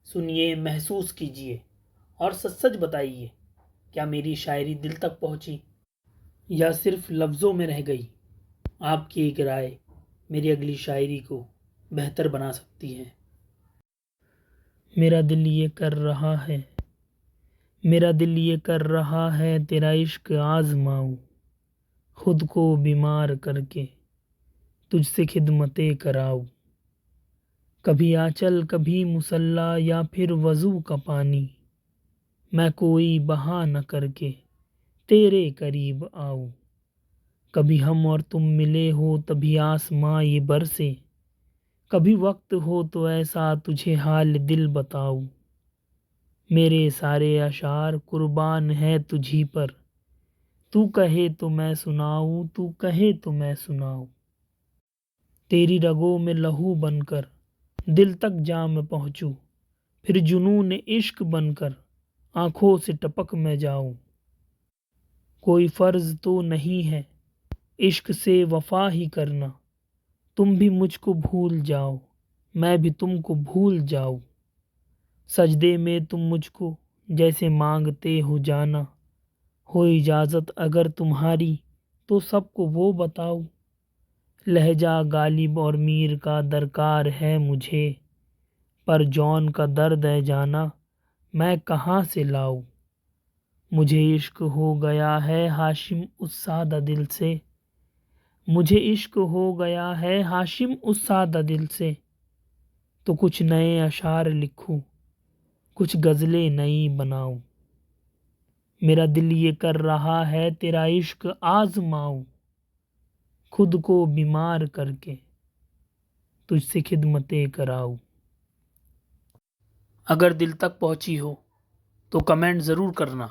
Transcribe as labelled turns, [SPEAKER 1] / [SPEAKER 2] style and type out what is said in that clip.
[SPEAKER 1] सुनिए, महसूस कीजिए और सच सच बताइए, क्या मेरी शायरी दिल तक पहुंची या सिर्फ लफ्ज़ों में रह गई। आपकी एक राय मेरी अगली शायरी को बेहतर बना सकती है। मेरा दिल ये कर रहा है, मेरा दिल ये कर रहा है तेरा इश्क आजमाऊं, खुद को बीमार करके तुझसे खिदमतें कराऊं। कभी आंचल कभी मुसल्ला या फिर वज़ू का पानी, मैं कोई बहाना करके तेरे करीब आऊं। कभी हम और तुम मिले हो तभी आसमां ये बरसे, कभी वक्त हो तो ऐसा तुझे हाल दिल बताऊं। मेरे सारे अशार कुर्बान है तुझी पर, तू कहे तो मैं सुनाऊं, तू कहे तो मैं सुनाऊं। तेरी रगों में लहू बनकर दिल तक जा मैं पहुंचूं, फिर जुनून इश्क बनकर आंखों से टपक मैं जाऊं। कोई फर्ज तो नहीं है इश्क से वफा ही करना, तुम भी मुझको भूल जाओ मैं भी तुमको भूल जाऊं। सजदे में तुम मुझको जैसे मांगते हो जाना, हो इजाज़त अगर तुम्हारी तो सबको वो बताओ। लहजा गालिब और मीर का दरकार है मुझे, पर जौन का दर्द है जाना मैं कहाँ से लाऊं। मुझे इश्क हो गया है हाशिम उस सादा दिल से, मुझे इश्क हो गया है हाशिम उस सादा दिल से। तो कुछ नए अशार लिखूं, कुछ गज़लें नई बनाऊं। मेरा दिल ये कर रहा है तेरा इश्क आजमाऊं, खुद को बीमार करके तुझसे खिदमतें कराऊं। अगर दिल तक पहुंची हो तो कमेंट ज़रूर करना।